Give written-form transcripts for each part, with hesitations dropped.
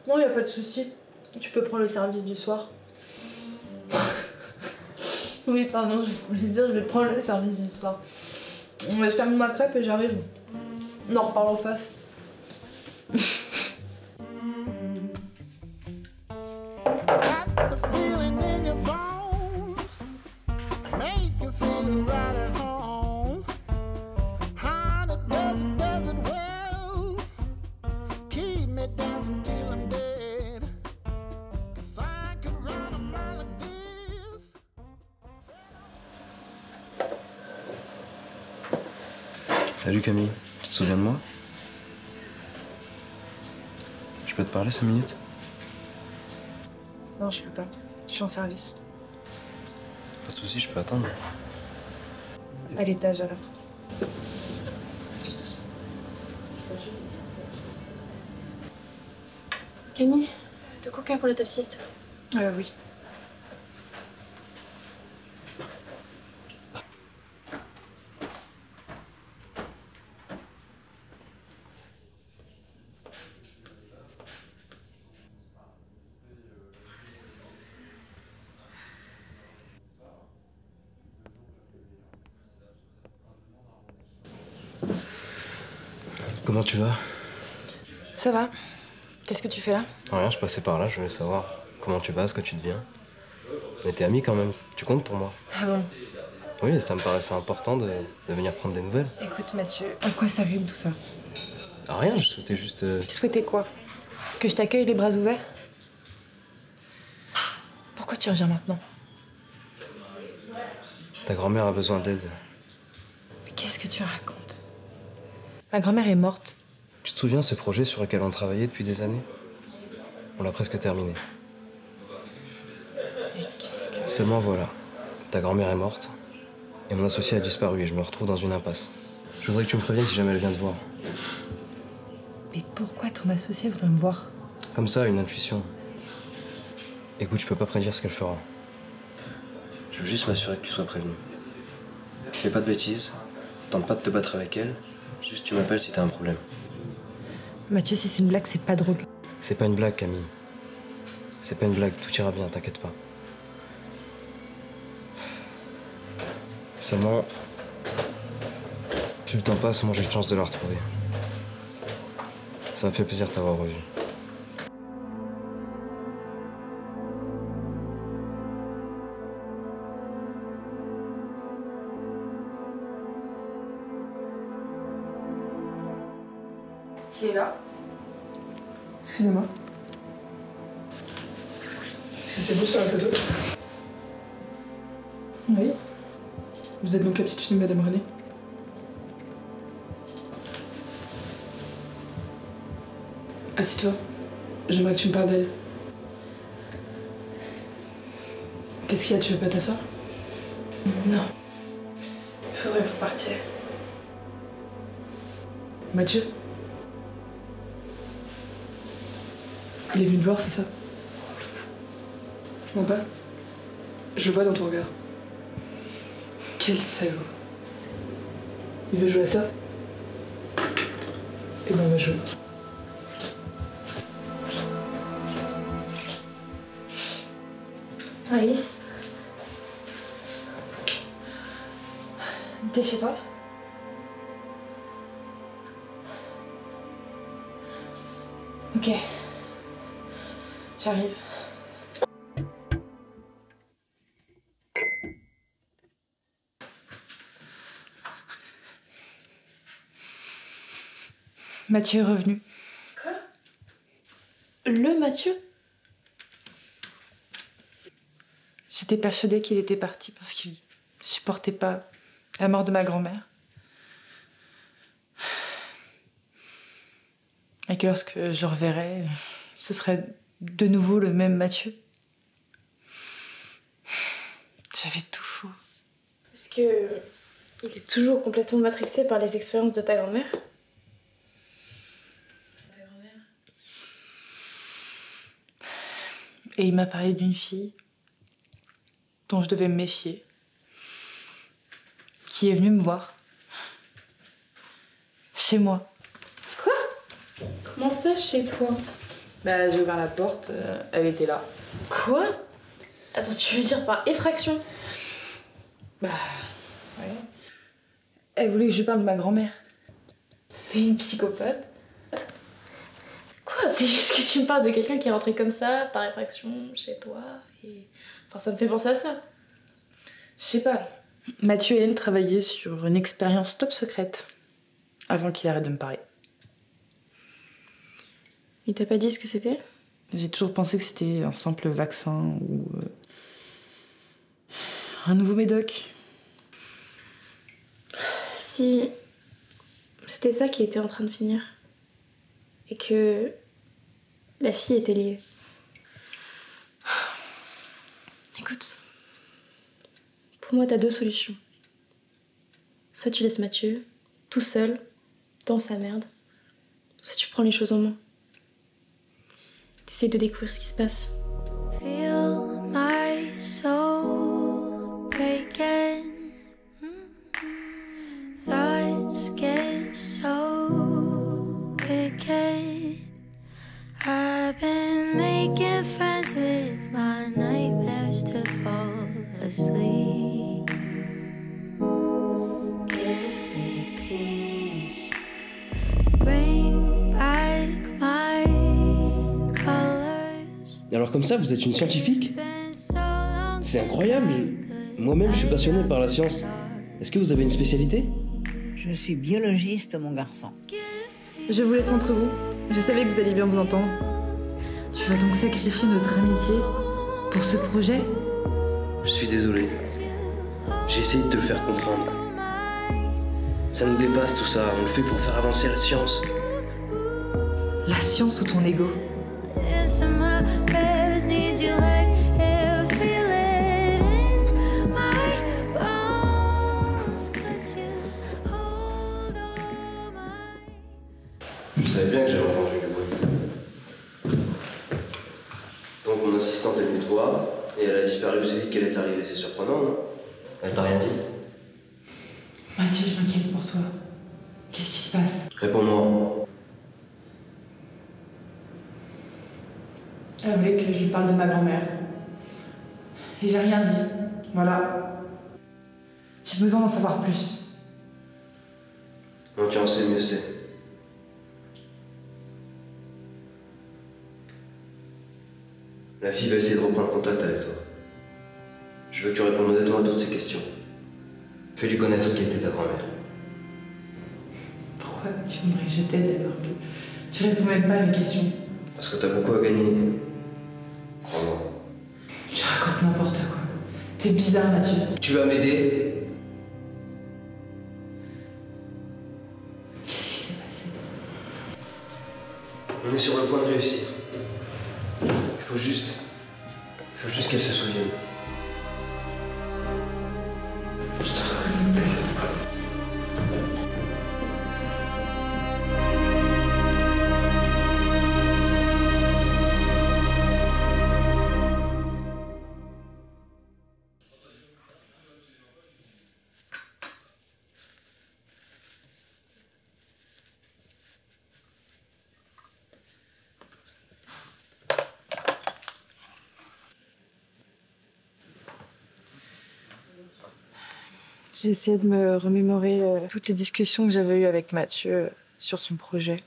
Non, y a pas de souci. Tu peux prendre le service du soir. Oui, pardon, je voulais dire, je vais prendre le service du soir. Je termine ma crêpe et j'arrive. On en reparle en face. Salut Camille, tu te souviens de moi? Je peux te parler 5 minutes? Non, je peux pas. Je suis en service. Pas de soucis, je peux attendre. À l'étage alors. Camille, de coca pour le taxiste. Oui. Comment tu vas? Ça va. Qu'est-ce que tu fais là? Rien, je passais par là, je voulais savoir comment tu vas, ce que tu deviens. On était amis quand même, tu comptes pour moi? Ah bon? Oui, ça me paraissait important de venir prendre des nouvelles. Écoute Mathieu, à quoi ça rime tout ça? Ah, rien, je souhaitais juste... Tu souhaitais quoi? Que je t'accueille les bras ouverts? Pourquoi tu reviens maintenant? Ta grand-mère a besoin d'aide. Mais qu'est-ce que tu racontes? Ma grand-mère est morte. Tu te souviens ce projet sur lequel on travaillait depuis des années? On l'a presque terminé. Mais qu'est-ce que... Seulement voilà, ta grand-mère est morte et mon associé a disparu et je me retrouve dans une impasse. Je voudrais que tu me préviennes si jamais elle vient te voir. Mais pourquoi ton associé voudrait me voir? Comme ça, une intuition. Écoute, je peux pas prédire ce qu'elle fera. Je veux juste m'assurer que tu sois prévenu. Fais pas de bêtises, tente pas de te battre avec elle, juste tu m'appelles si t'as un problème. Mathieu, si c'est une blague, c'est pas drôle. C'est pas une blague, Camille. C'est pas une blague, tout ira bien, t'inquiète pas. Seulement, plus le temps passe, moins j'ai de chance de la retrouver. Ça m'a fait plaisir de t'avoir revu. Qui est là? Excusez-moi. Est-ce que c'est vous sur la photo? Oui. Vous êtes donc la petite fille de Madame René? Assis-toi. J'aimerais que tu me parles d'elle. Qu'est-ce qu'il y a? Tu veux pas t'asseoir? Non. Il faudrait que vous partiez. Mathieu? Il est venu te voir, c'est ça? Je mens pas? Je le vois dans ton regard. Quel salaud. Il veut jouer à ça? Eh ben on va jouer. Alice? T'es chez toi? Ok. J'arrive. Mathieu est revenu. Quoi? Le Mathieu? J'étais persuadée qu'il était parti parce qu'il supportait pas la mort de ma grand-mère. Et que lorsque je le reverrai, ce serait de nouveau le même Mathieu. J'avais tout faux. Est-ce que il est toujours complètement matrixé par les expériences de ta grand-mère? Et il m'a parlé d'une fille dont je devais me méfier, qui est venue me voir. Chez moi. Comment ça, chez toi? Bah, j'ai ouvert la porte, elle était là. Quoi? Attends, tu veux dire par effraction? Bah, ouais. Elle voulait que je parle de ma grand-mère. C'était une psychopathe. Quoi? C'est juste que tu me parles de quelqu'un qui est rentré comme ça, par effraction, chez toi, et... Enfin, ça me fait penser à ça. Je sais pas. Mathieu et elle travaillaient sur une expérience top secrète avant qu'il arrête de me parler. Il t'a pas dit ce que c'était? J'ai toujours pensé que c'était un simple vaccin ou un nouveau médoc. Si c'était ça qui était en train de finir et que la fille était liée. Écoute, pour moi t'as deux solutions. Soit tu laisses Mathieu tout seul dans sa merde, soit tu prends les choses en main. T'essayes de découvrir ce qui se passe. Feel my soul breaking. Thoughts get so wicked. I've been making friends with my nightmares to fall asleep. Give me peace. Bring back my colors. Alors comme ça, vous êtes une scientifique? C'est incroyable. Moi-même, je suis passionné par la science. Est-ce que vous avez une spécialité? Je suis biologiste, mon garçon. Je vous laisse entre vous. Je savais que vous alliez bien vous entendre. Tu vas donc sacrifier notre amitié pour ce projet? Je suis désolé. J'ai essayé de te le faire comprendre. Ça nous dépasse tout ça, on le fait pour faire avancer la science. La science ou ton ego? Je savais bien que j'avais entendu le bruit. Donc mon assistante est venue te voir, et elle a disparu aussi vite qu'elle est arrivée. C'est surprenant, non? Elle t'a rien dit? Mathieu, je m'inquiète pour toi. Qu'est-ce qui se passe? Réponds-moi. Elle voulait que je lui parle de ma grand-mère. Et j'ai rien dit. Voilà. J'ai besoin d'en savoir plus. Non, tu en sais, mieux c'est. La fille va essayer de reprendre contact avec toi. Je veux que tu répondes honnêtement à toutes ces questions. Fais-lui connaître qui était ta grand-mère. Pourquoi tu voudrais que je t'aide alors que tu réponds même pas à mes questions? Parce que t'as beaucoup à gagner. Crois-moi. Tu racontes n'importe quoi. T'es bizarre, Mathieu. Tu vas m'aider? Qu'est-ce qui s'est passé? On est sur le point de réussir. Il faut juste qu'elle se souvienne. Je te reconnais plus. J'ai essayé de me remémorer toutes les discussions que j'avais eues avec Mathieu sur son projet.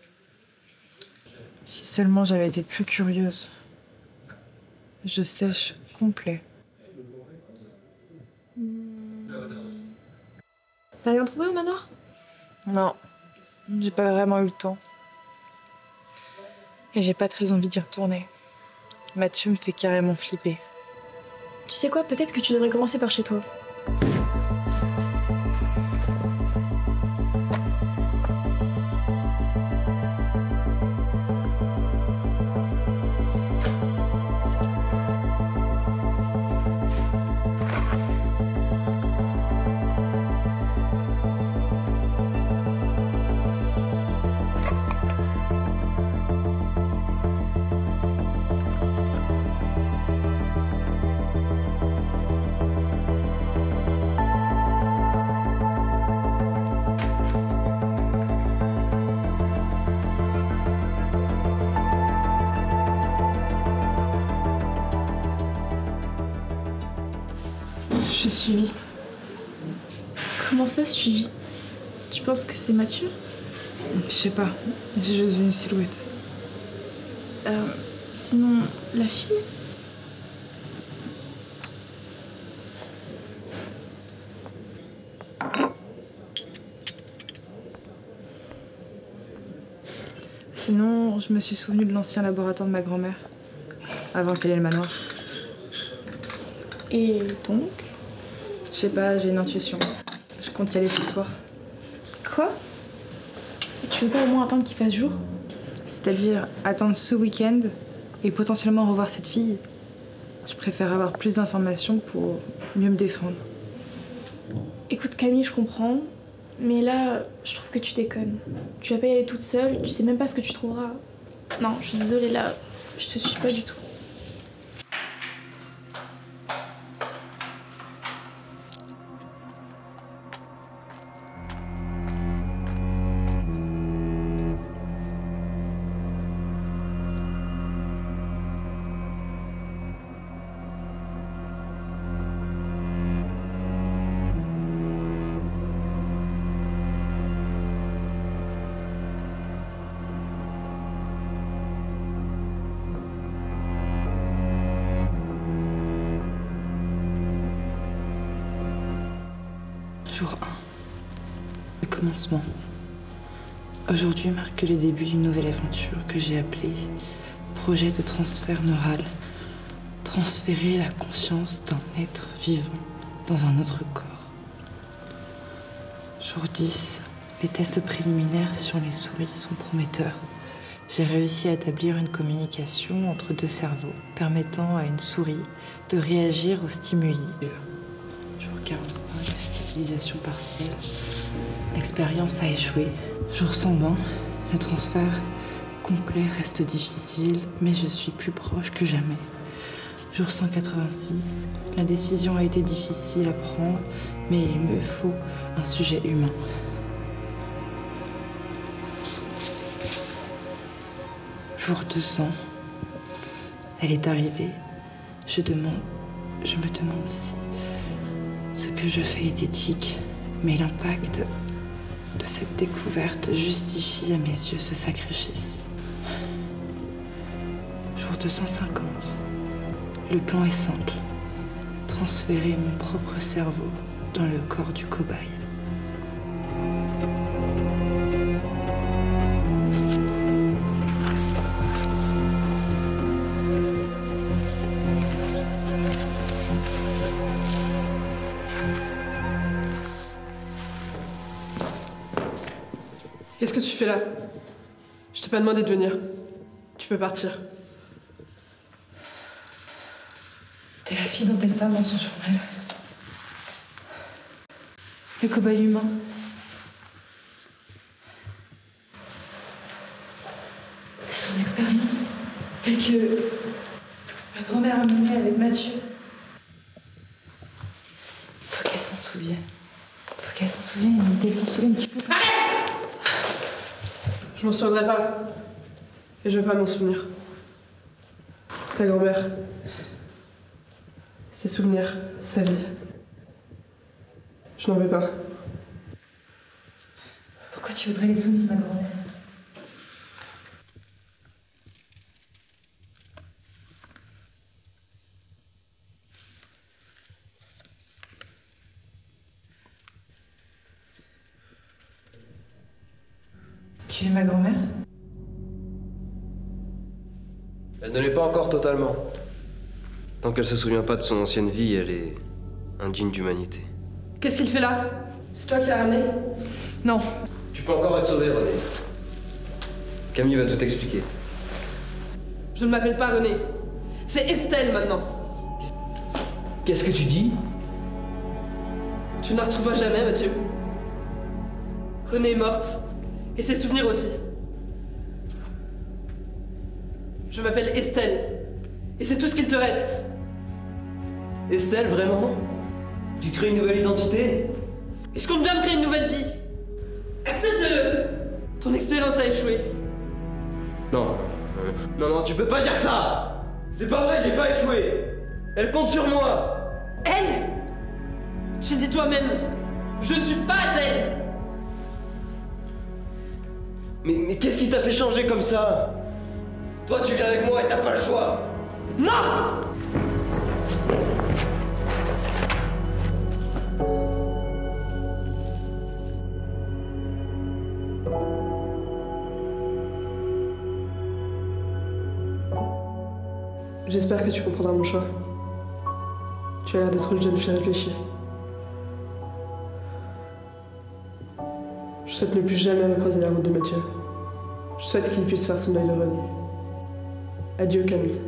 Si seulement j'avais été plus curieuse. Je sèche complet. T'as rien trouvé au manoir? Non, j'ai pas vraiment eu le temps. Et j'ai pas très envie d'y retourner. Mathieu me fait carrément flipper. Tu sais quoi, peut-être que tu devrais commencer par chez toi. suis suivie. Comment ça, suivie? Tu penses que c'est Mathieu? Je sais pas, j'ai juste vu une silhouette. Sinon, la fille? Sinon, je me suis souvenu de l'ancien laboratoire de ma grand-mère, avant qu'elle ait le manoir. Et donc? Je sais pas, j'ai une intuition. Je compte y aller ce soir. Quoi? Tu veux pas au moins attendre qu'il fasse jour? C'est-à-dire attendre ce week-end et potentiellement revoir cette fille. Je préfère avoir plus d'informations pour mieux me défendre. Écoute Camille, je comprends, mais là, je trouve que tu déconnes. Tu vas pas y aller toute seule, tu sais même pas ce que tu trouveras. Non, je suis désolée, là, je te suis pas du tout. Jour 1. Le commencement. Aujourd'hui marque le début d'une nouvelle aventure que j'ai appelée projet de transfert neural. Transférer la conscience d'un être vivant dans un autre corps. Jour 10. Les tests préliminaires sur les souris sont prometteurs. J'ai réussi à établir une communication entre deux cerveaux, permettant à une souris de réagir aux stimuli. Jour 45, stabilisation partielle. L'expérience a échoué. Jour 120, le transfert complet reste difficile, mais je suis plus proche que jamais. Jour 186, la décision a été difficile à prendre, mais il me faut un sujet humain. Jour 200, elle est arrivée. Je me demande si ce que je fais est éthique, mais l'impact de cette découverte justifie à mes yeux ce sacrifice. Jour 250. Le plan est simple. Transférer mon propre cerveau dans le corps du cobaye. Qu'est-ce que tu fais là? Je t'ai pas demandé de venir. Tu peux partir. T'es la fille dont elle parle dans son journal. Le cobaye humain. C'est son expérience. Celle que ma grand-mère a menée avec Mathieu. Faut qu'elle s'en souvienne. Faut qu'elle s'en souvienne et qu'elle s'en souvienne qu'il faut... Je m'en souviendrai pas. Et je veux pas m'en souvenir. Ta grand-mère. Ses souvenirs, sa vie. Je n'en veux pas. Pourquoi tu voudrais les souvenir, ma grand-mère? Tu es ma grand-mère? Elle ne l'est pas encore totalement. Tant qu'elle se souvient pas de son ancienne vie, elle est indigne d'humanité. Qu'est-ce qu'il fait là? C'est toi qui l'as ramené? Non. Tu peux encore être sauvé, René. Camille va tout expliquer. Je ne m'appelle pas René. C'est Estelle maintenant. Qu'est-ce que tu dis? Tu ne la retrouveras jamais, Mathieu. René est morte. Et ses souvenirs aussi. Je m'appelle Estelle. Et c'est tout ce qu'il te reste. Estelle, vraiment? Tu te crées une nouvelle identité? Et je compte bien me créer une nouvelle vie. Accepte-le. Ton expérience a échoué. Non, non, tu peux pas dire ça! C'est pas vrai, j'ai pas échoué! Elle compte sur moi! Elle? Tu dis toi-même, je ne suis pas elle. Mais qu'est-ce qui t'a fait changer comme ça? Toi, tu viens avec moi et t'as pas le choix. Non! J'espère que tu comprendras mon choix. Tu as l'air d'être une jeune fille réfléchie. Je souhaite ne plus jamais recroiser la route de Mathieu. Je souhaite qu'il puisse faire son deuil de René. Adieu, Camille.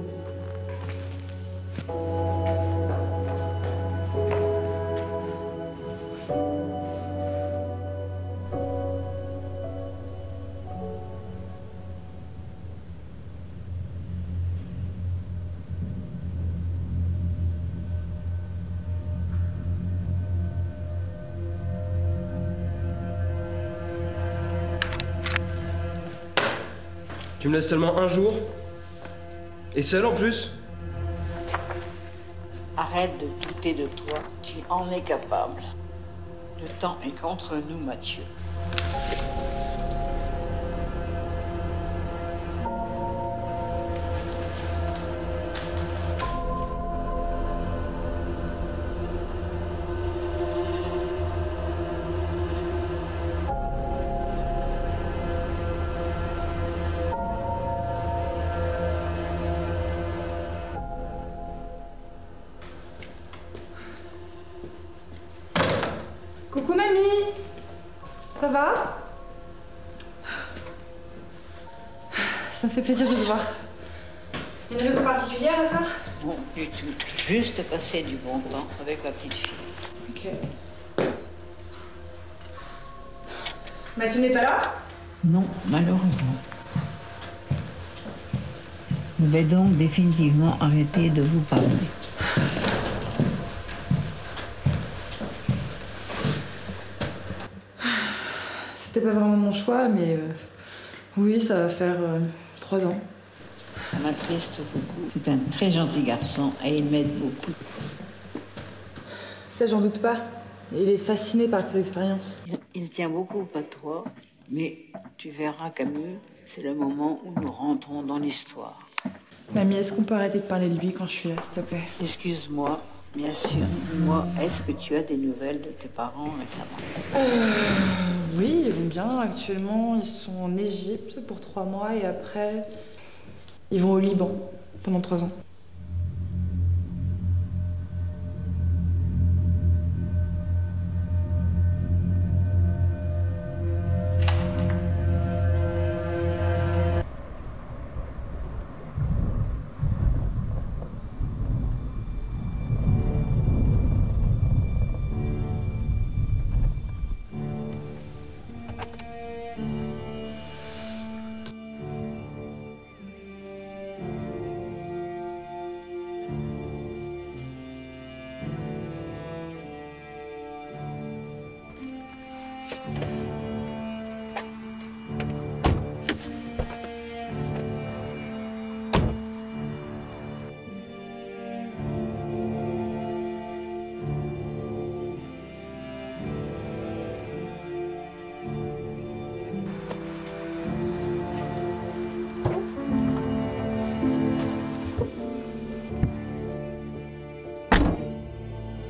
Tu me laisses seulement un jour? Et seul en plus? Arrête de douter de toi, tu en es capable. Le temps est contre nous, Mathieu. Coucou mamie! Ça va? Ça me fait plaisir de te voir. Une raison particulière à ça? Bon, du tout. Juste passer du bon temps avec la petite fille. Ok. Mathieu n'est pas là? Non, malheureusement. Je vais donc définitivement arrêter de vous parler. C'était pas vraiment mon choix, mais oui, ça va faire 3 ans. Ça m'attriste beaucoup. C'est un très gentil garçon et il m'aide beaucoup. Ça, j'en doute pas. Il est fasciné par cette expérience. Il tient beaucoup à toi, mais tu verras, Camille, c'est le moment où nous rentrons dans l'histoire. Mamie, est-ce qu'on peut arrêter de parler de lui quand je suis là, s'il te plaît? Excuse-moi, bien sûr. Moi, est-ce que tu as des nouvelles de tes parents récemment? Oui, ils vont bien. Actuellement, ils sont en Égypte pour 3 mois et après, ils vont au Liban pendant 3 ans.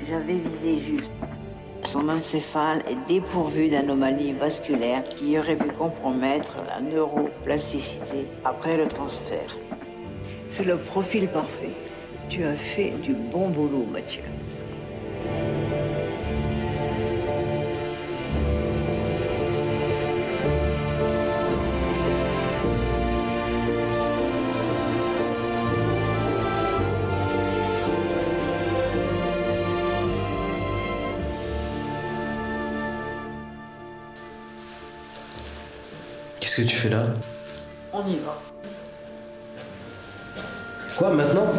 J'avais visé juste. Son encéphale est dépourvu d'anomalies vasculaires qui auraient pu compromettre la neuroplasticité après le transfert. C'est le profil parfait. Tu as fait du bon boulot, Mathieu. Qu'est-ce que tu fais là? On y va. Quoi, maintenant?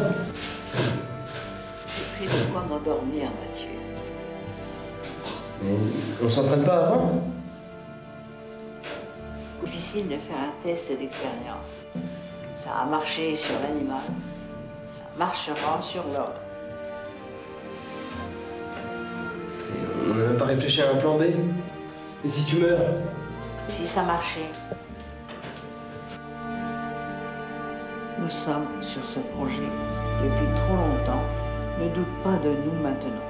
J'ai pris de quoi m'endormir, Mathieu. Mais on s'entraîne pas avant? Difficile de faire un test d'expérience. Ça a marché sur l'animal. Ça marchera sur l'homme. même pas réfléchi à un plan B? Et si tu meurs? Si ça marchait. Nous sommes sur ce projet depuis trop longtemps. Ne doute pas de nous maintenant.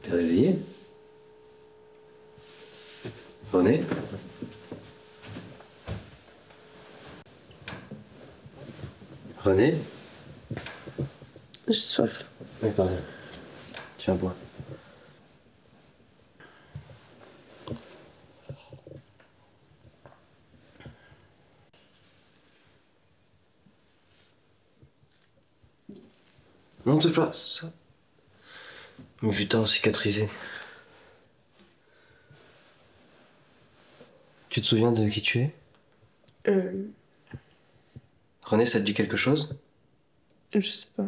T'es réveillé? René? René? J'ai soif. Oui, pardon. Tiens, bois. Non, c'est pas ça. Mais putain, cicatrisé. Tu te souviens de qui tu es? René, ça te dit quelque chose? Je sais pas.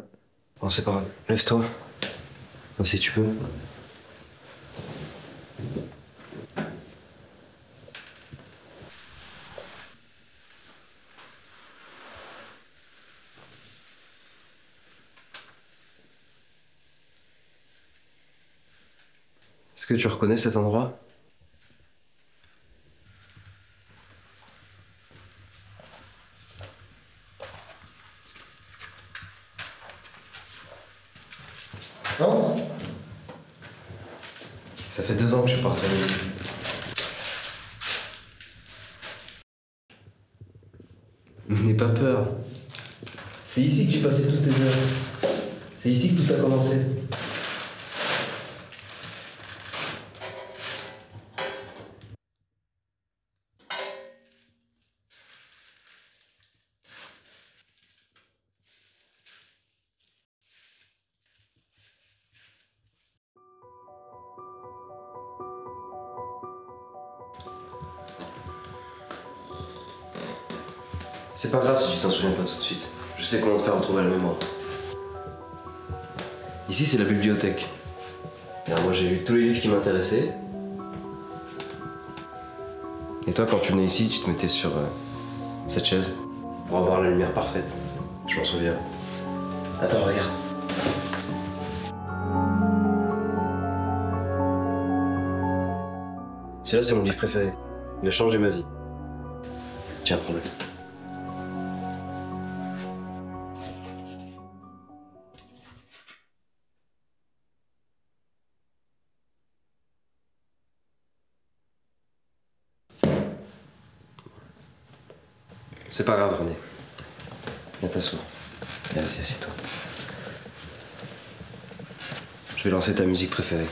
Bon, c'est pas grave. Lève-toi. Enfin, si tu peux. Est-ce que tu reconnais cet endroit? Entre. Ça fait 2 ans que je suis pas retourné ici. N'aie pas peur. C'est ici que j'ai passé toutes tes heures. C'est ici que tout a commencé. C'est pas grave si tu t'en souviens pas tout de suite. Je sais comment te faire retrouver la mémoire. Ici, c'est la bibliothèque. Et alors, moi, j'ai lu tous les livres qui m'intéressaient. Et toi, quand tu venais ici, tu te mettais sur cette chaise pour avoir la lumière parfaite. Je m'en souviens. Attends, regarde. Celui-là, c'est mon livre préféré. Il a changé ma vie. Tiens, prends-le. C'est pas grave, René. Viens t'asseoir. Viens, vas-y, assieds-toi. Je vais lancer ta musique préférée.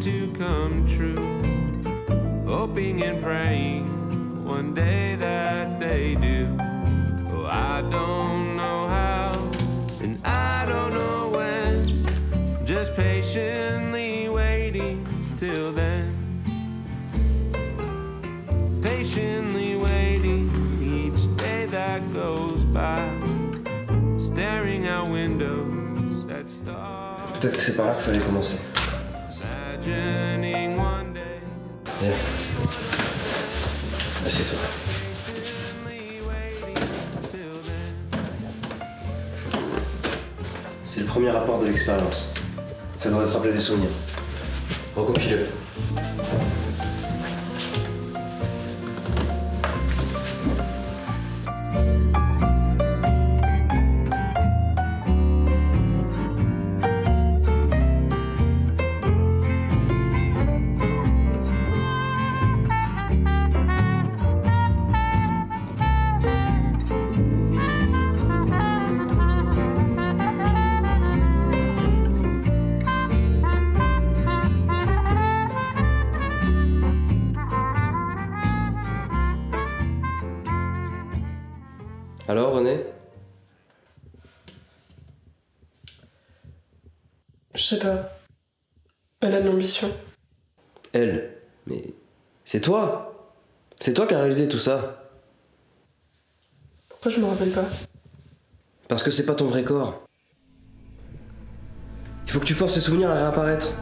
To come true, hoping and praying one day that they do. Oh, I don't know how, and I don't know when. Just patiently waiting till then. Patiently waiting each day that goes by, staring out windows at stars. Peut-être que c'est par là qu'il fallait commencer. Viens. Assieds-toi. C'est le premier rapport de l'expérience. Ça devrait te rappeler des souvenirs. Recopie-le. Alors, René? Je sais pas. Elle a de l'ambition. Elle? Mais c'est toi! C'est toi qui as réalisé tout ça. Pourquoi je me rappelle pas? Parce que c'est pas ton vrai corps. Il faut que tu forces ces souvenirs à réapparaître.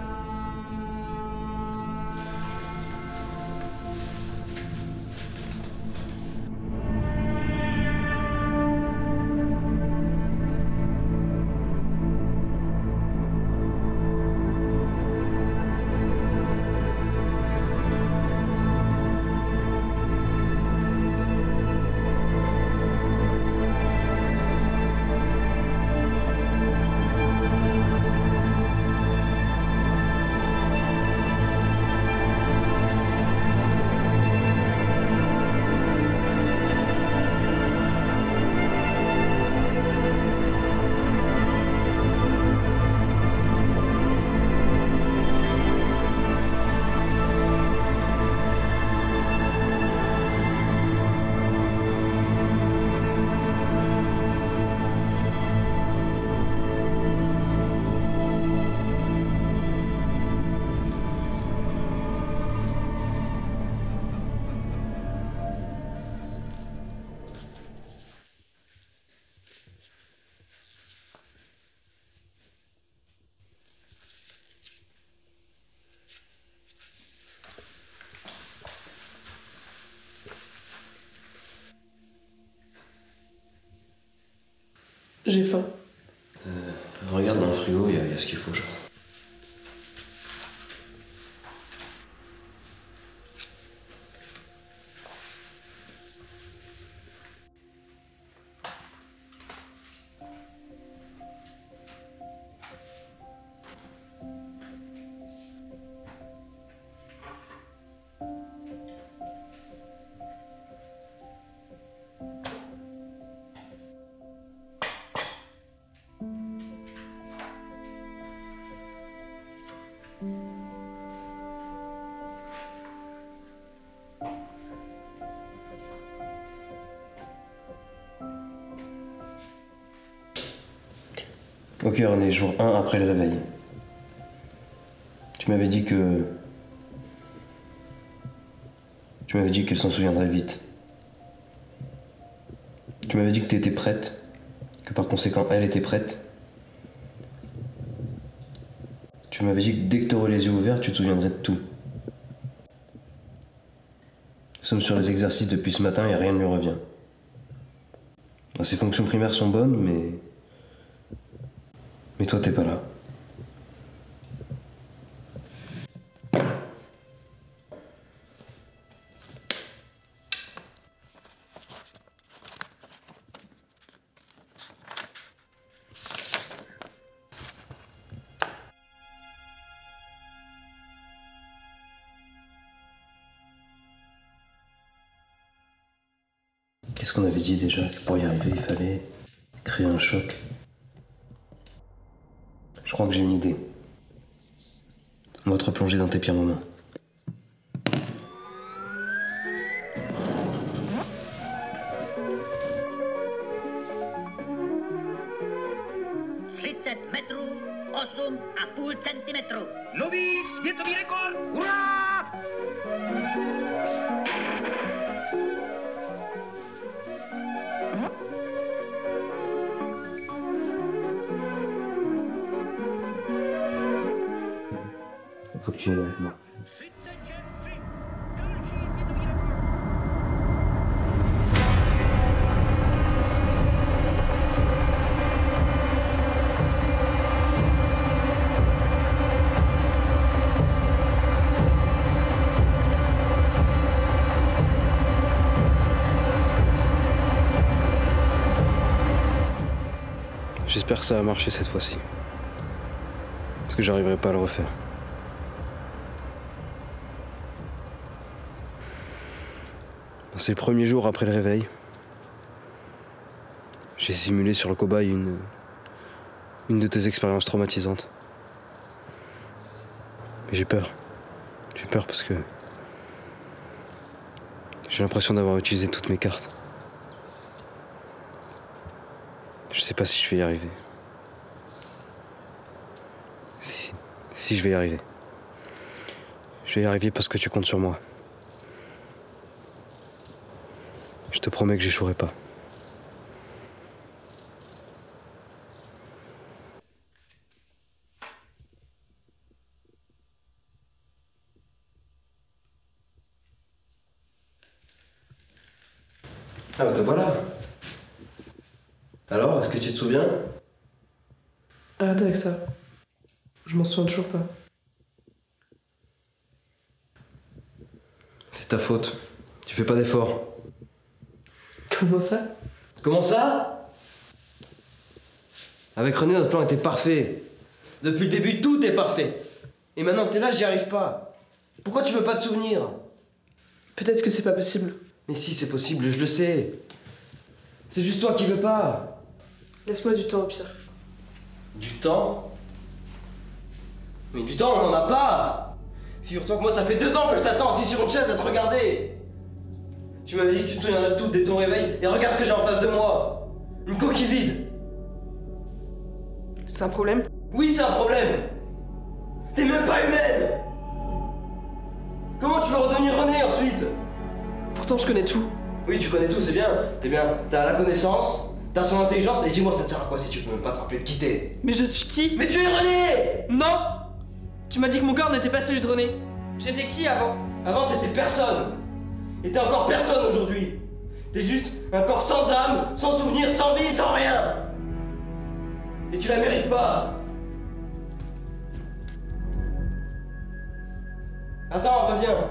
J'ai faim. Regarde dans le frigo, il y a ce qu'il faut, je crois. Ok René, jour 1 après le réveil. Tu m'avais dit qu'elle s'en souviendrait vite. Tu m'avais dit que t'étais prête, que par conséquent elle était prête. Tu m'avais dit que dès que t'aurais les yeux ouverts, tu te souviendrais de tout. Nous sommes sur les exercices depuis ce matin et rien ne lui revient. Ses fonctions primaires sont bonnes, mais toi t'es pas là. Qu'est-ce qu'on avait dit déjà? Que pour y arriver, il fallait créer un choc. Je crois que j'ai une idée. On va te replonger dans tes pires moments. metru, 8,5 centimetru. Novice, větový rekord, hurá! Faut que tu viennes avec moi. J'espère que ça va marcher cette fois-ci. Parce que j'arriverai pas à le refaire. C'est le premier jour après le réveil. J'ai simulé sur le cobaye une de tes expériences traumatisantes. Mais j'ai peur. J'ai peur parce que j'ai l'impression d'avoir utilisé toutes mes cartes. Je sais pas si je vais y arriver. Si je vais y arriver. Je vais y arriver parce que tu comptes sur moi. Je te promets que j'échouerai pas. Ah bah te voilà. Alors, est-ce que tu te souviens? Arrête avec ça. Je m'en souviens toujours pas. C'est ta faute. Tu fais pas d'efforts. Comment ça? Comment ça? Avec René, notre plan était parfait. Depuis le début, tout est parfait. Et maintenant que t'es là, j'y arrive pas. Pourquoi tu veux pas te souvenir? Peut-être que c'est pas possible. Mais si, c'est possible, je le sais. C'est juste toi qui veux pas. Laisse-moi du temps au pire. Du temps? Mais du temps, on en a pas. Figure-toi que moi, ça fait 2 ans que je t'attends assis sur une chaise à te regarder. Tu m'avais dit que tu te souviendrais de tout dès ton réveil, et regarde ce que j'ai en face de moi. Une coquille vide. C'est un problème? Oui, c'est un problème. T'es même pas humaine. Comment tu veux redevenir René ensuite? Pourtant, je connais tout. Oui, tu connais tout, c'est bien. T'es bien, t'as la connaissance, t'as son intelligence, et dis-moi, ça te sert à quoi si tu peux même pas te rappeler de qui t'es? Mais je suis qui? Mais tu es René! Non! Tu m'as dit que mon corps n'était pas celui de René. J'étais qui avant? Avant, t'étais personne. Et t'es encore personne aujourd'hui. T'es juste un corps sans âme, sans souvenir, sans vie, sans rien. Et tu la mérites pas. Attends, reviens.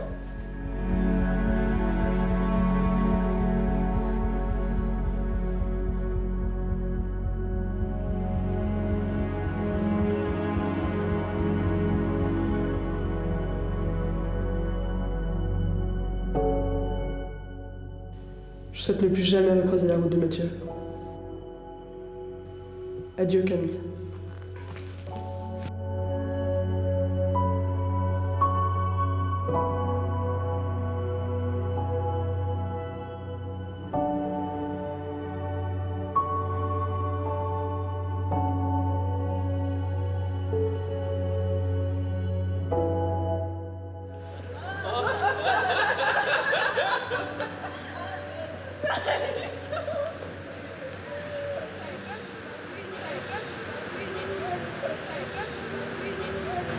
Je souhaite ne plus jamais recroiser la route de Mathieu. Adieu, Camille.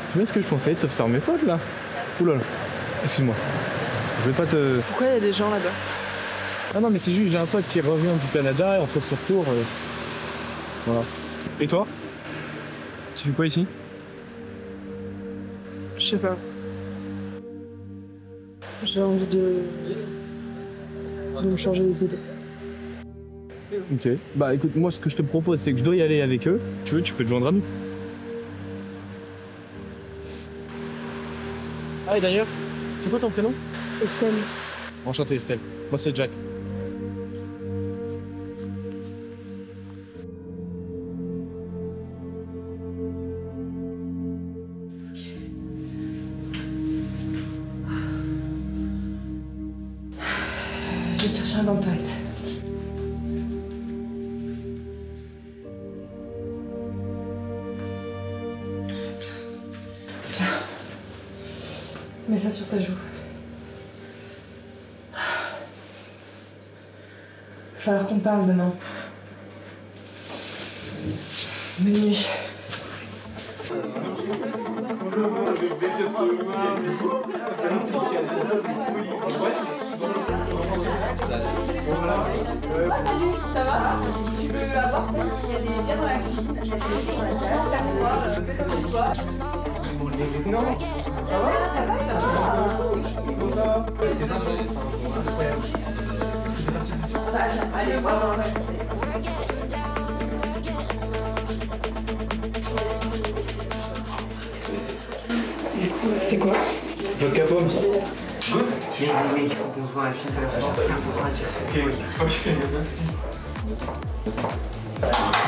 C'est bien ce que je pensais, t'observes mes potes là. Oula, excuse-moi. Je vais pas te... Pourquoi il y a des gens là-bas? Ah non mais c'est juste, j'ai un pote qui revient du Canada et on fait ce retour. Voilà. Et toi? Tu fais quoi ici? Je sais pas. J'ai envie de me changer les idées. Ok. Bah écoute, moi ce que je te propose c'est que je dois y aller avec eux. Tu veux, tu peux te joindre à nous. Ah et d'ailleurs, c'est quoi ton prénom? Estelle. Enchanté Estelle. Moi c'est Jack. vais te chercher un banc de toilette. Tiens. Mets ça sur ta joue. Il va falloir qu'on parle demain. Bonne nuit. Salut, ça va? Tu peux avoir peut-être il y a des bières dans la cuisine, je vais te laisser à l'intérieur, serre-toi, fais comme chez toi. Non, ça va? Ça va, ça va? Comment ça va? C'est ça, allez, voir. C'est quoi? Vodka pomme. Goûte? Mais il faut qu'on se voit à la fin. Ok, merci.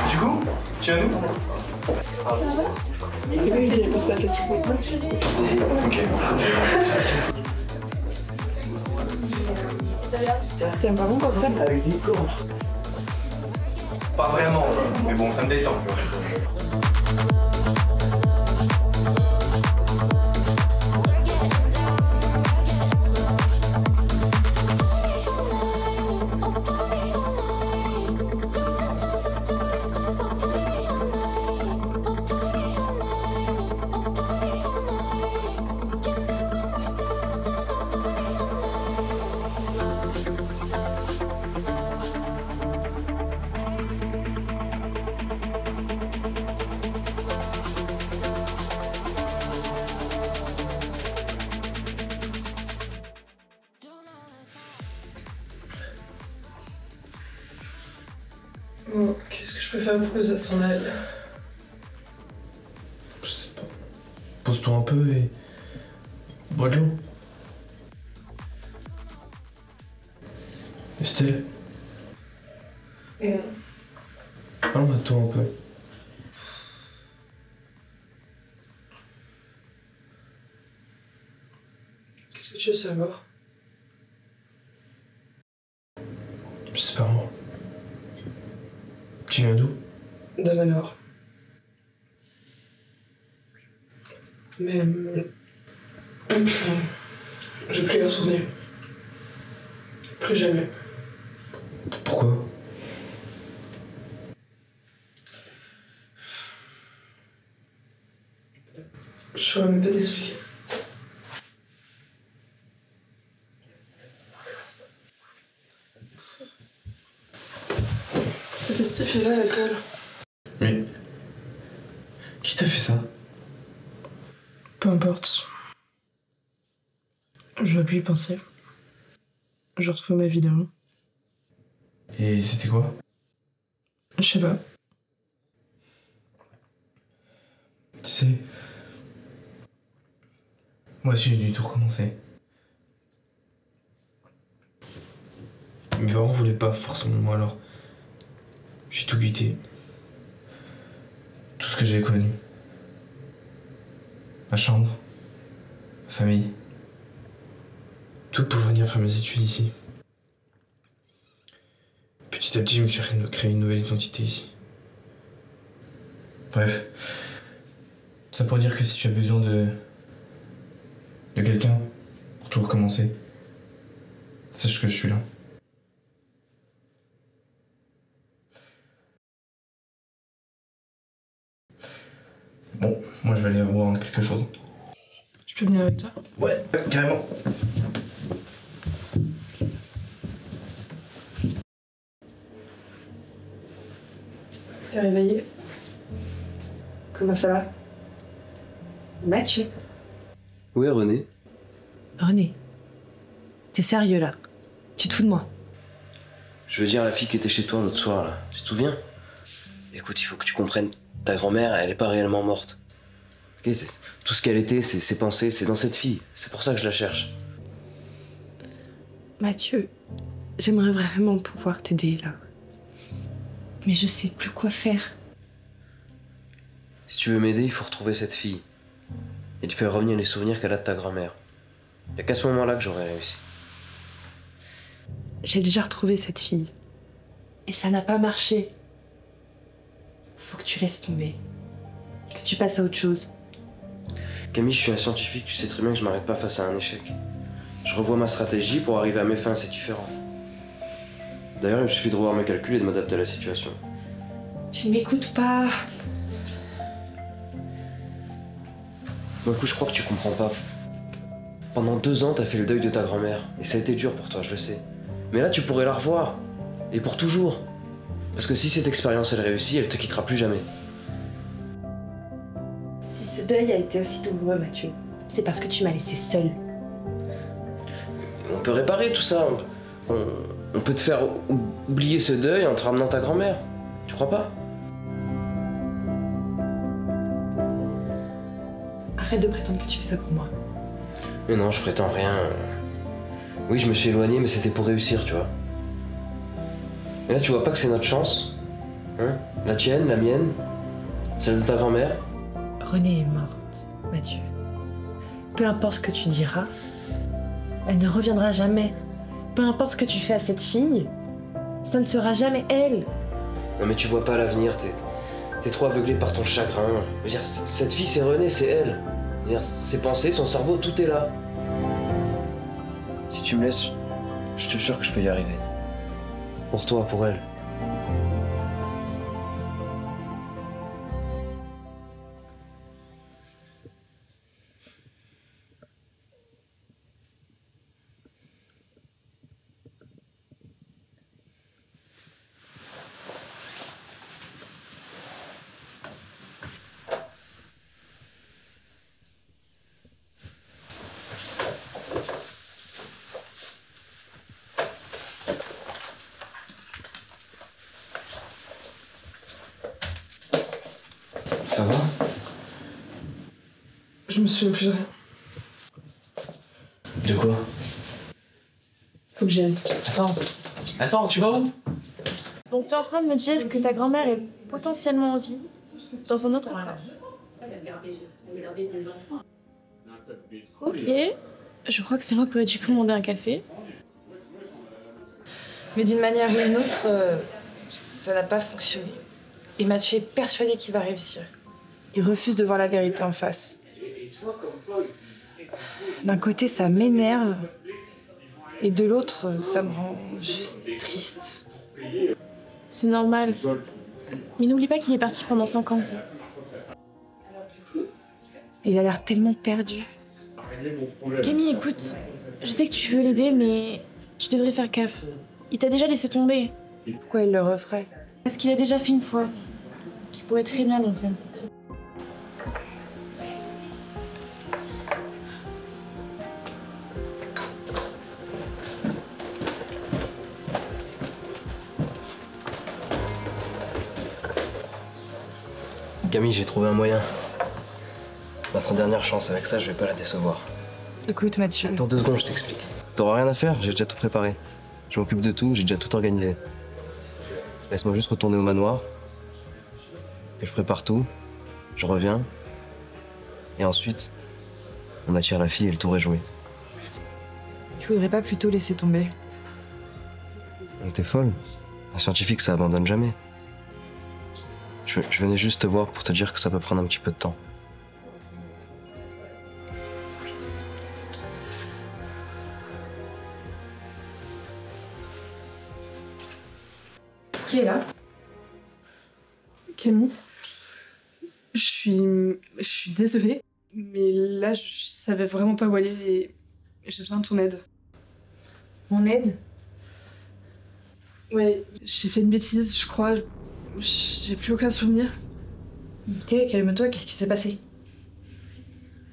Du coup, tu es à nous? C'est quoi il pose pas de questions? Ok. T'es un bon comme ça? Avec des corps. Pas vraiment, mais bon, ça me détend, tu vois. Bon, qu'est-ce que je peux faire pour que ça s'en aille? Je sais pas. Pose-toi un peu et... bois de l'eau. Estelle, parle-moi de toi un peu. Qu'est-ce que tu veux savoir? Je sais pas moi. Tu viens d'où? Damanor. Mais... j'ai plus un souvenir. Plus jamais. Pourquoi? Je saurais même pas t'expliquer. Ça fait cet effet-là à l'école. Mais... qui t'a fait ça? Peu importe. Je vais plus y penser. Je retrouve ma vidéo. Et c'était quoi? Je sais pas. Tu sais... moi aussi j'ai dû tout recommencer. Mes parents voulaient pas forcément de moi alors... j'ai tout quitté. Tout ce que j'ai connu. Ma chambre. Ma famille. Tout pour venir faire mes études ici. Petit à petit, je me suis créé une nouvelle identité ici. Bref. Ça pour dire que si tu as besoin de quelqu'un pour tout recommencer, sache que je suis là. Bon, moi je vais aller revoir quelque chose. Je peux venir avec toi? Ouais, carrément. T'es réveillé? Comment ça va? Mathieu? Où est René? René, t'es sérieux là? Tu te fous de moi? Je veux dire la fille qui était chez toi l'autre soir là, tu te souviens? Écoute, il faut que tu comprennes, ta grand-mère, elle est pas réellement morte. Ok, tout ce qu'elle était, ses pensées, c'est dans cette fille. C'est pour ça que je la cherche. Mathieu, j'aimerais vraiment pouvoir t'aider là. Mais je sais plus quoi faire. Si tu veux m'aider, il faut retrouver cette fille. Et lui faire revenir les souvenirs qu'elle a de ta grand-mère. Y a qu'à ce moment-là que j'aurais réussi. J'ai déjà retrouvé cette fille. Et ça n'a pas marché. Faut que tu laisses tomber. Que tu passes à autre chose. Camille, je suis un scientifique, tu sais très bien que je m'arrête pas face à un échec. Je revois ma stratégie pour arriver à mes fins, c'est différent. D'ailleurs, il me suffit de revoir mes calculs et de m'adapter à la situation. Tu ne m'écoutes pas. Bon, écoute, je crois que tu comprends pas. Pendant 2 ans, t'as fait le deuil de ta grand-mère. Et ça a été dur pour toi, je le sais. Mais là, tu pourrais la revoir. Et pour toujours. Parce que si cette expérience, elle réussit, elle te quittera plus jamais. Si ce deuil a été aussi douloureux, Mathieu, c'est parce que tu m'as laissé seule. On peut réparer tout ça. On peut te faire oublier ce deuil en te ramenant ta grand-mère. Tu crois pas? Arrête de prétendre que tu fais ça pour moi. Mais non, je prétends rien. Oui, je me suis éloigné, mais c'était pour réussir, tu vois. Mais là, tu vois pas que c'est notre chance? Hein? La tienne, la mienne, celle de ta grand-mère? Renée est morte, Mathieu. Peu importe ce que tu diras, elle ne reviendra jamais. Peu importe ce que tu fais à cette fille, ça ne sera jamais elle. Non mais tu vois pas l'avenir, t'es trop aveuglé par ton chagrin. Je veux dire, cette fille, c'est Renée, c'est elle. Je veux dire, ses pensées, son cerveau, tout est là. Si tu me laisses, je te jure que je peux y arriver. Pour toi, pour elle. Ça va? Je me souviens plus de rien. De quoi? Faut que j'aille. Attends, tu vas où? Donc t'es en train de me dire que ta grand-mère est potentiellement en vie dans un autre corps. Ok, je crois que c'est moi qui aurais dû commander un café. Mais d'une manière ou d'une autre, ça n'a pas fonctionné. Et Mathieu est persuadé qu'il va réussir. Il refuse de voir la vérité en face. D'un côté, ça m'énerve. Et de l'autre, ça me rend juste triste. C'est normal. Mais n'oublie pas qu'il est parti pendant 5 ans. Il a l'air tellement perdu. Camille, écoute, je sais que tu veux l'aider, mais tu devrais faire gaffe. Il t'a déjà laissé tomber. Pourquoi il le referait? Parce qu'il a déjà fait une fois. Qui pourrait très bien l'en faire. Camille, j'ai trouvé un moyen. Notre dernière chance, avec ça, je vais pas la décevoir. Écoute, Mathieu. Attends 2 secondes, je t'explique. T'auras rien à faire, j'ai déjà tout préparé. Je m'occupe de tout, j'ai déjà tout organisé. Laisse-moi juste retourner au manoir. Et je prépare tout. Je reviens. Et ensuite, on attire la fille et le tour est joué. Tu voudrais pas plutôt laisser tomber? Donc t'es folle. Un scientifique, ça abandonne jamais. Je venais juste te voir pour te dire que ça peut prendre un petit peu de temps. Qui est là? Camille, je suis désolée, mais là, je savais vraiment pas où aller et j'ai besoin de ton aide. Mon aide? Ouais, j'ai fait une bêtise, je crois. J'ai plus aucun souvenir. Ok, calme-toi, qu'est-ce qui s'est passé?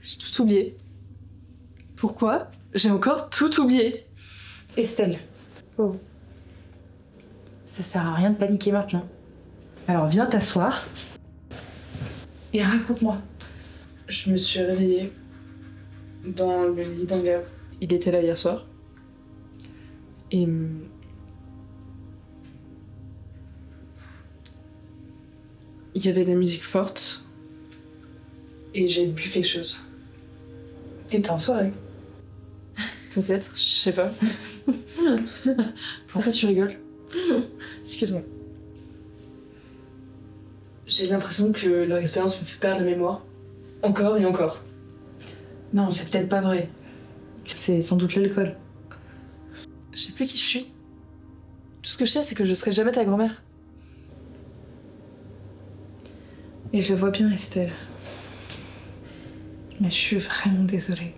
J'ai tout oublié. Pourquoi? J'ai encore tout oublié. Estelle. Oh. Ça sert à rien de paniquer maintenant. Alors viens t'asseoir et raconte-moi. Je me suis réveillée dans le lit d'un gars. Il était là hier soir. Et il y avait de la musique forte. Et j'ai bu quelque chose. T'étais en soirée? Peut-être, je sais pas. Pourquoi tu rigoles? Excuse-moi. J'ai l'impression que leur expérience me fait perdre la mémoire. Encore et encore. Non, c'est peut-être pas vrai. C'est sans doute l'alcool. Je sais plus qui je suis. Tout ce que je sais, c'est que je serai jamais ta grand-mère. Et je le vois bien, Estelle. Mais je suis vraiment désolée.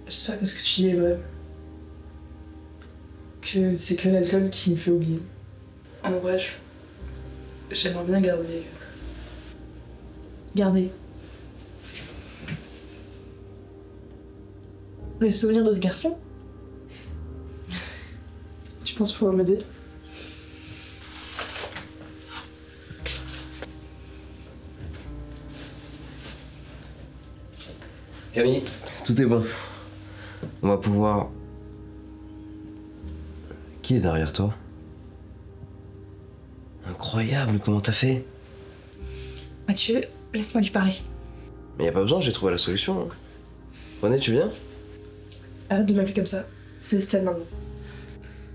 J'espère que ce que tu dis est vrai. Que c'est que l'alcool qui me fait oublier. En vrai, j'aimerais bien garder. Garder. Les souvenirs de ce garçon. Tu penses pouvoir m'aider? Camille, tout est bon. On va pouvoir... Qui est derrière toi? Incroyable, comment t'as fait? Mathieu, laisse-moi lui parler. Mais y a pas besoin, j'ai trouvé la solution. René, tu viens? Arrête de m'appeler comme ça. C'est Estelle maintenant.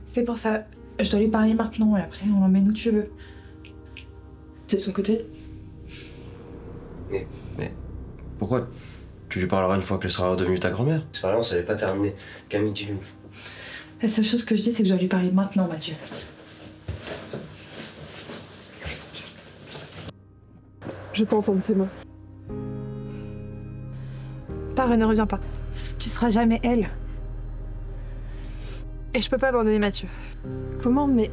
C'est pour ça, je dois lui parler maintenant et après on l'emmène où tu veux. T'es de son côté? Mais pourquoi? Tu lui parleras une fois qu'elle sera redevenue ta grand-mère. L'expérience, elle est pas terminée. Camille, dis-lui. La seule chose que je dis, c'est que je dois lui parler maintenant, Mathieu. Je peux entendre tes mots. Pars et ne reviens pas. Tu seras jamais elle. Et je peux pas abandonner Mathieu. Comment? Mais...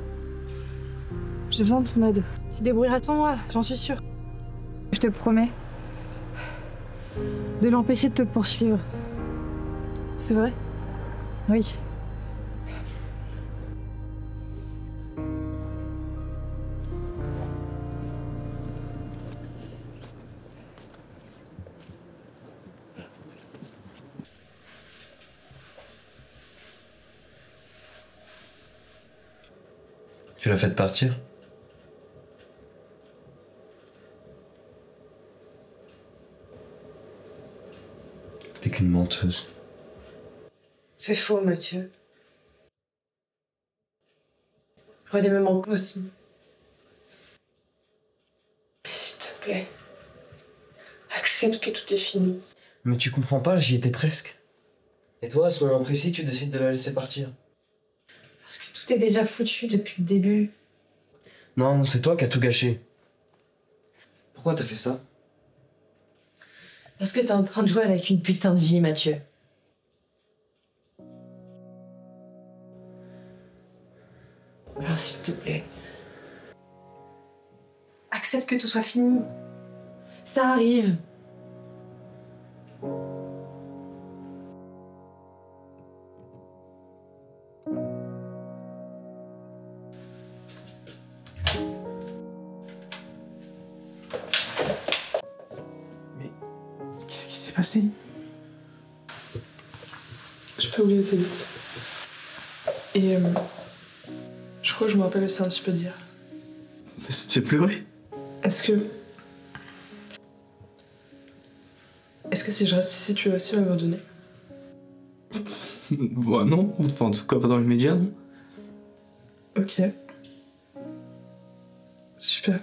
j'ai besoin de ton aide. Tu débrouilleras sans moi, j'en suis sûre. Je te promets de l'empêcher de te poursuivre. C'est vrai? Oui. Tu l'as fait partir? T'es qu'une menteuse. C'est faux, Mathieu. René me manque aussi. Mais s'il te plaît, accepte que tout est fini. Mais tu comprends pas, j'y étais presque. Et toi, à ce moment précis, tu décides de la laisser partir. Parce que tout est déjà foutu depuis le début. Non, c'est toi qui as tout gâché. Pourquoi t'as fait ça? Parce que t'es en train de jouer avec une putain de vie, Mathieu. Alors s'il te plaît, accepte que tout soit fini. Ça arrive. Qu'est-ce qui s'est passé? J'ai pas oublié aussi vite. Et je crois que je me rappelle aussi un petit peu d'hier. Mais c'est pleuré. Est-ce que si je reste ici, tu vas aussi m'abandonner? Bah non, enfin en tout cas pas dans les médias, non. Ok. Super.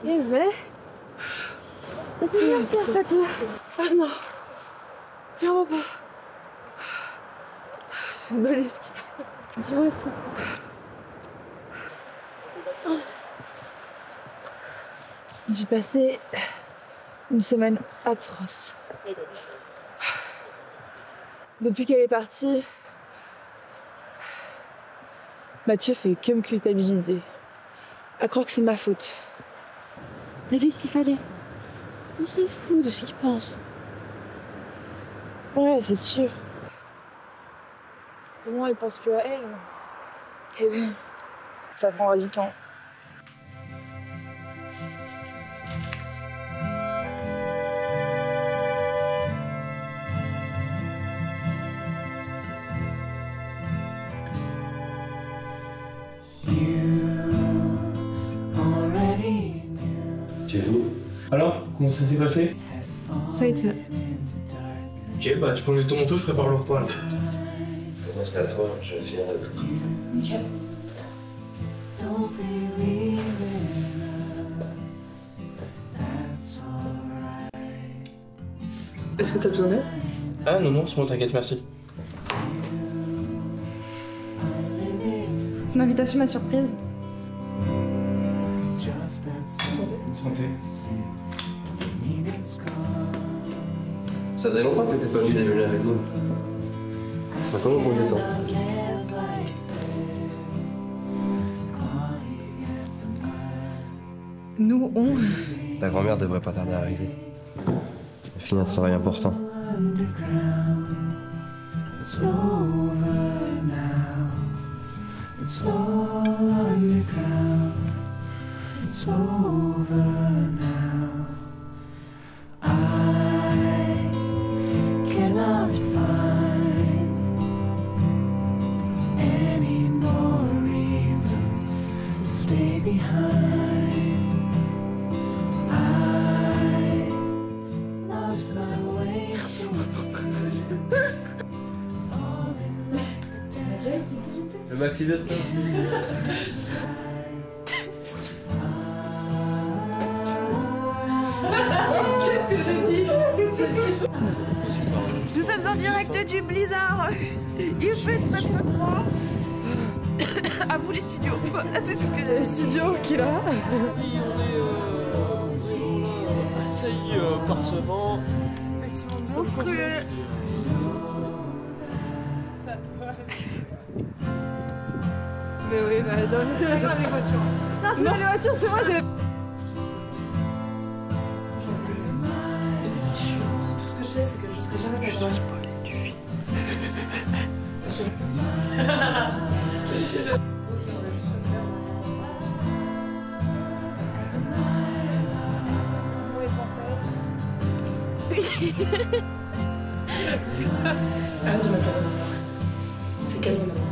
Eh ben... C'est bien pire, Mathieu. Ah non. Clairement pas. C'est une bonne excuse. Dis-moi ça. J'ai passé une semaine atroce. Depuis qu'elle est partie, Mathieu fait que me culpabiliser. À croire que c'est ma faute. T'as fait ce qu'il fallait. On s'en fout de ce qu'il pense. Ouais, c'est sûr. Au moins, elle pense plus à elle. Et oui, ça prendra du temps. Tu es venu. Alors, comment ça s'est passé? Ça a été. Ok, bah tu peux enlever ton manteau, je prépare le repas là. Bon, c'était à toi, je vais finir de tout. Nickel. Est-ce que t'as besoin d'aide? Ah non, non, c'est bon, t'inquiète, merci. Ton invitation m'a surprise. Santé. Ça faisait longtemps que t'étais pas venu déjeuner avec nous. Ça sera comment combien de temps? Nous, on... Ta grand-mère devrait pas tarder à arriver. Elle finit un travail important. Le maxi veste aussi. Qu'est-ce que j'ai dit? Nous sommes en direct du Blizzard. Il fait très très froid. À vous les studios. C'est ce que Le studio qui est là. Oui, on est assaillis par ce vent. monstrueux. Mais oui, bah non, c'est pas les voitures. Non, c'est pas les voitures, c'est moi, j'ai... Tout ce que je sais, c'est que je serai jamais à toi. Arrête de m'appeler. C'est calme maintenant.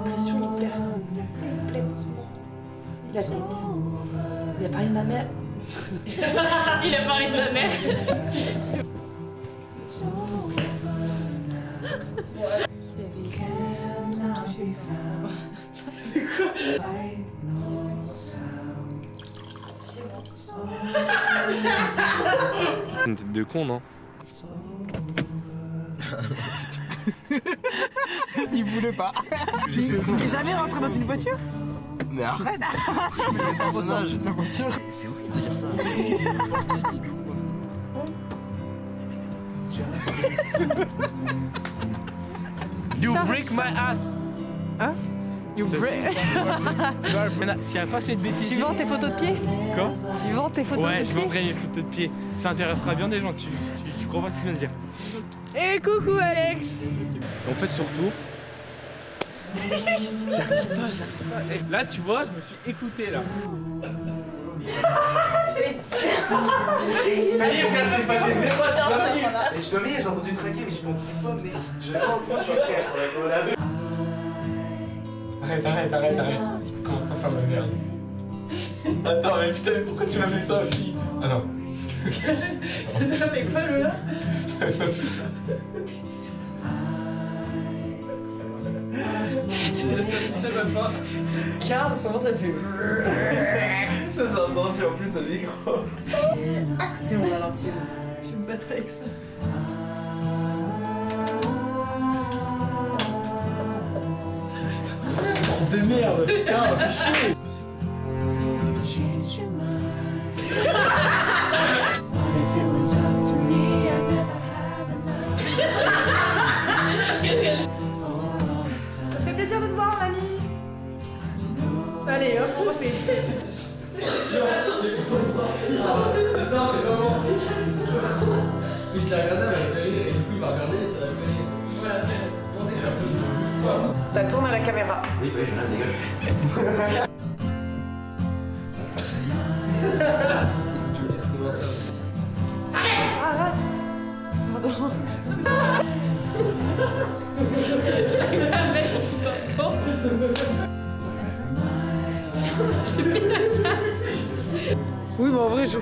Pression hyper complètement. La tête. Il a parlé de ma mère. Il a parlé de ma mère. Une tête de con, non? Il voulait pas. T'es jamais rentré dans une voiture? Mais arrête. Personnage. La voiture. C'est horrible de dire ça. You break my ass. Hein? You break. S'il n'y a pas assez de bêtises. Tu vends tes photos de pied? Quoi? Tu vends tes photos de pied? Ouais, je vendrai mes photos de pied. Ça intéressera bien des gens, tu comprends pas ce que je viens de dire. Et coucou Alex. En fait, sur retour. J'arrive pas. Là, tu vois, je me suis écouté là. Allez, frère, c'est pas des vrais potes. Et je me mets, j'ai entendu traquer, mais j'ai pas entendu pas, mais je l'ai entendu traquer. Arrête. Comment ça faire ma merde? Attends, mais putain, mais pourquoi tu m'as fait ça aussi? Attends. T'as fait quoi là? J'avais pas fait ça. C'est le seul système à fin. Regarde, comment ça fait. Ça s'est entendu en plus au micro. Action Valentine. Je vais me battre avec ça. De merde, putain, fais chier. Ça fait plaisir de te voir, mamie. Allez, hop, on refait. Non, c'est pas romantique. il a regardé, elle va rire, et du coup il va regarder, et ça va faire. Voilà, c'est. Ça tourne à la caméra. Oui, bah je la dégage. Tu me dis comment ça aussi. Arrête. Pardon. Je fais péter un câble. Oui, mais en vrai, je.